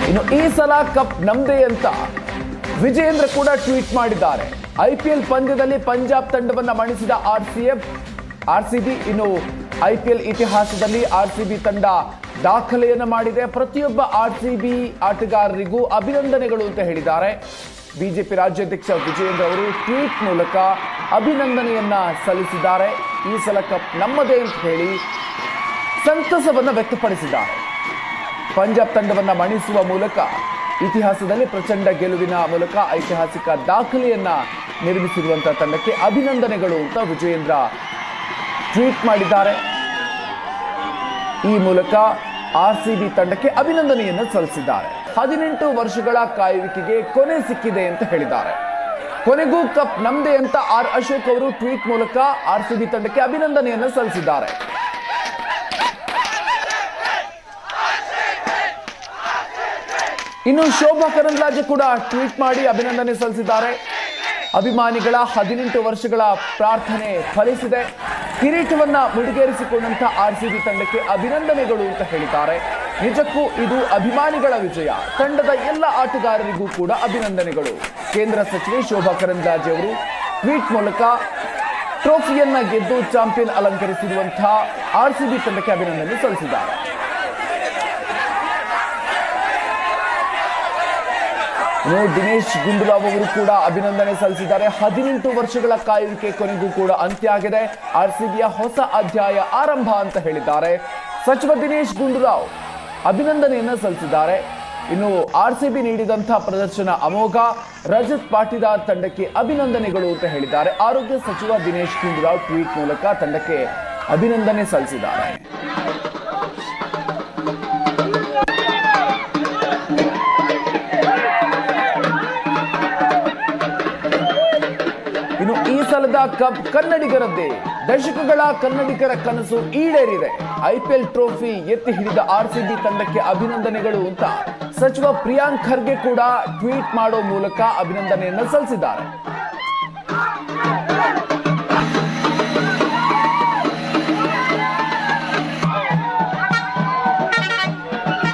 ಇನ್ನು ಈ ಸಲ ಕಪ್ ನಮ್ದೇ ಅಂತ ವಿಜೇಂದ್ರ ಕೂಡ ಟ್ವೀಟ್ ಮಾಡಿದ್ದಾರೆ. ಐಪಿಎಲ್ ಪಂದ್ಯದಲ್ಲಿ ಪಂಜಾಬ್ ತಂಡವನ್ನು ಮಣಿಸಿದ ಆರ್ಸಿಬಿ. ಇನ್ನು ಐಪಿಎಲ್ ಇತಿಹಾಸದಲ್ಲಿ ಆರ್ಸಿಬಿ ತಂಡ ದಾಖಲೆಯನ್ನು ಮಾಡಿದೆ. ಪ್ರತಿಯೊಬ್ಬ ಆರ್ಸಿಬಿ ಆಟಗಾರರಿಗೂ ಅಭಿನಂದನೆಗಳು ಅಂತ ಹೇಳಿದ್ದಾರೆ. ಬಿಜೆಪಿ ರಾಜ್ಯಾಧ್ಯಕ್ಷ ವಿಜೇಂದ್ರ ಅವರು ಟ್ವೀಟ್ ಮೂಲಕ ಅಭಿನಂದನೆಯನ್ನ ಸಲ್ಲಿಸಿದ್ದಾರೆ. ಈ ಸಲ ಕಪ್ ನಮ್ಮದೇ ಅಂತ ಹೇಳಿ ಸಂತಸವನ್ನು ವ್ಯಕ್ತಪಡಿಸಿದ್ದಾರೆ. ಪಂಜಾಬ್ ತಂಡವನ್ನು ಮಣಿಸುವ ಮೂಲಕ ಇತಿಹಾಸದಲ್ಲಿ ಪ್ರಚಂಡ ಗೆಲುವಿನ ಮೂಲಕ ಐತಿಹಾಸಿಕ ದಾಖಲೆಯನ್ನ ನಿರ್ಮಿಸಿರುವಂತಹ ತಂಡಕ್ಕೆ ಅಭಿನಂದನೆಗಳು ಅಂತ ವಿಜೇಂದ್ರ ಟ್ವೀಟ್ ಮಾಡಿದ್ದಾರೆ. ಈ ಮೂಲಕ ಆರ್ಸಿಬಿ ತಂಡಕ್ಕೆ ಅಭಿನಂದನೆಯನ್ನು ಸಲ್ಲಿಸಿದ್ದಾರೆ. 18 ವರ್ಷಗಳ ಕಾಯುವಿಕೆಗೆ ಕೊನೆ ಸಿಕ್ಕಿದೆ ಅಂತ ಹೇಳಿದ್ದಾರೆ. ಕೊನೆಗೂ ಕಪ್ ನಮ್ದೇ ಅಂತ ಆರ್ ಅಶೋಕ್ ಅವರು ಟ್ವೀಟ್ ಮೂಲಕ ಆರ್ಸಿಬಿ ತಂಡಕ್ಕೆ ಅಭಿನಂದನೆಯನ್ನು ಸಲ್ಲಿಸಿದ್ದಾರೆ. ಇನ್ನು ಶೋಭಾ ಕರಂದ್ಲಾಜೆ ಕೂಡ ಟ್ವೀಟ್ ಮಾಡಿ ಅಭಿನಂದನೆ ಸಲ್ಲಿಸಿದ್ದಾರೆ. ಅಭಿಮಾನಿಗಳ 18 ವರ್ಷಗಳ ಪ್ರಾರ್ಥನೆ ಫಲಿಸಿದೆ. ಕಿರೀಟವನ್ನ ಮುಡಿಗೇರಿಸಿಕೊಂಡಂತ ಆರ್ಸಿಬಿ ತಂಡಕ್ಕೆ ಅಭಿನಂದನೆಗಳು ಅಂತ ಹೇಳಿದ್ದಾರೆ. ನಿಜಕ್ಕೂ ಇದು ಅಭಿಮಾನಿಗಳ ವಿಜಯ. ತಂಡದ ಎಲ್ಲ ಆಟಗಾರರಿಗೂ ಕೂಡ ಅಭಿನಂದನೆಗಳು. ಕೇಂದ್ರ ಸಚಿವೆ ಶೋಭಾ ಕರಂದ್ಲಾಜೆ ಅವರು ಟ್ವೀಟ್ ಮೂಲಕ ಟ್ರೋಫಿಯನ್ನ ಗೆದ್ದು ಚಾಂಪಿಯನ್ ಅಲಂಕರಿಸಿರುವಂತಹ ಆರ್ಸಿಬಿ ತಂಡಕ್ಕೆ ಅಭಿನಂದನೆ ಸಲ್ಲಿಸಿದ್ದಾರೆ. ದಿನೇಶ್ ಗುಂಡೂರಾವ್ ಅವರು ಕೂಡ ಅಭಿನಂದನೆ ಸಲ್ಲಿಸಿದ್ದಾರೆ. 18 ವರ್ಷಗಳ ಕಾಯುವಿಕೆ ಕೊನೆಗೂ ಕೂಡ ಅಂತ್ಯ ಆಗಿದೆ. ಆರ್ಸಿಬಿಯ ಹೊಸ ಅಧ್ಯಾಯ ಆರಂಭ ಅಂತ ಹೇಳಿದ್ದಾರೆ. ಸಚಿವ ದಿನೇಶ್ ಗುಂಡೂರಾವ್ ಅಭಿನಂದನೆಯನ್ನ ಸಲ್ಲಿಸಿದ್ದಾರೆ. ಇನ್ನು ಆರ್ಸಿಬಿ ನೀಡಿದಂತಹ ಪ್ರದರ್ಶನ ಅಮೋಘ. ರಜತ್ ಪಾಟಿದಾರ್ ತಂಡಕ್ಕೆ ಅಭಿನಂದನೆಗಳು ಅಂತ ಹೇಳಿದ್ದಾರೆ. ಆರೋಗ್ಯ ಸಚಿವ ದಿನೇಶ್ ಗುಂಡೂರಾವ್ ಟ್ವೀಟ್ ಮೂಲಕ ತಂಡಕ್ಕೆ ಅಭಿನಂದನೆ ಸಲ್ಲಿಸಿದ್ದಾರೆ. ಇನ್ನು ಈ ಸಲದ ಕಪ್ ಕನ್ನಡಿಗರದ್ದೇ. ದಶಕಗಳ ಕನ್ನಡಿಗರ ಕನಸು ಈಡೇರಿದೆ. ಐಪಿಎಲ್ ಟ್ರೋಫಿ ಎತ್ತಿ ಹಿಡಿದ ಆರ್ಸಿಬಿ ತಂಡಕ್ಕೆ ಅಭಿನಂದನೆಗಳು ಅಂತ ಸಚಿವ ಪ್ರಿಯಾಂಕ್ ಖರ್ಗೆ ಕೂಡ ಟ್ವೀಟ್ ಮಾಡೋ ಮೂಲಕ ಅಭಿನಂದನೆಯನ್ನು ಸಲ್ಲಿಸಿದ್ದಾರೆ.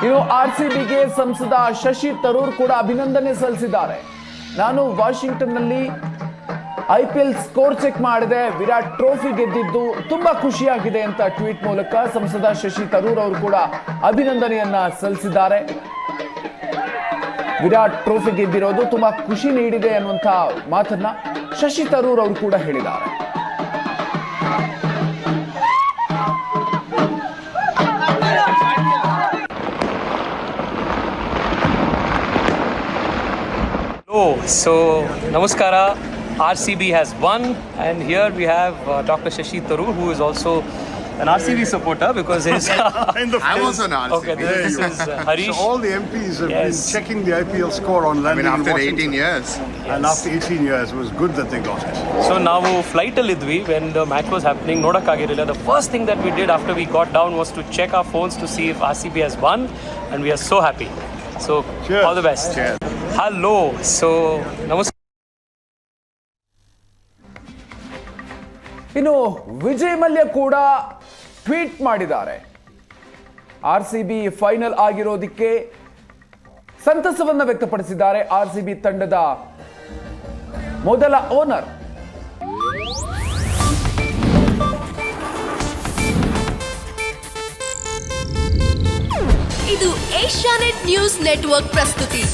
ಇನ್ನು ಆರ್ಸಿಬಿಗೆ ಸಂಸದ ಶಶಿ ತರೂರ್ ಕೂಡ ಅಭಿನಂದನೆ ಸಲ್ಲಿಸಿದ್ದಾರೆ. ನಾನು ವಾಷಿಂಗ್ಟನ್ನಲ್ಲಿ ಐಪಿಎಲ್ ಸ್ಕೋರ್ ಚೆಕ್ ಮಾಡಿದೆ. ವಿರಾಟ್ ಟ್ರೋಫಿ ಗೆದ್ದಿದ್ದು ತುಂಬಾ ಖುಷಿಯಾಗಿದೆ ಅಂತ ಟ್ವೀಟ್ ಮೂಲಕ ಸಂಸದ ಶಶಿ ತರೂರ್ ಅವರು ಕೂಡ ಅಭಿನಂದನೆಯನ್ನ ಸಲ್ಲಿಸಿದ್ದಾರೆ. ವಿರಾಟ್ ಟ್ರೋಫಿ ಗೆದ್ದಿರೋದು ತುಂಬಾ ಖುಷಿ ನೀಡಿದೆ ಅನ್ನುವಂತ ಮಾತನ್ನ ಶಶಿ ತರೂರ್ ಅವರು ಕೂಡ ಹೇಳಿದ್ದಾರೆ. So namaskara. RCB has won, and here we have Dr. Shashi Tharoor, who is also an RCB supporter because his I'm also an RCB. Okay, this is Harish. So all the MPs have been checking the IPL score on landing after in 18 years. And after 18 years, it was good that they got it. So now flight alidvi when the match was happening nodakagirilla. The first thing that we did after we got down was to check our phones to see if RCB has won, and we are so happy. So Cheers. all the best. Cheers. Hello. So namaskar. ಇನ್ನು ವಿಜಯ್ ಮಲ್ಯ ಕೂಡ tweet ಮಾಡಿದ್ದಾರೆ. RCB final ಆಗಿರೋದಕ್ಕೆ ಸಂತಸವನ್ನ ವ್ಯಕ್ತಪಡಿಸಿದ್ದಾರೆ. RCB ತಂಡದ ಮೊದಲ owner. ಇದು Asianet news network ಪ್ರಸ್ತುತಿ.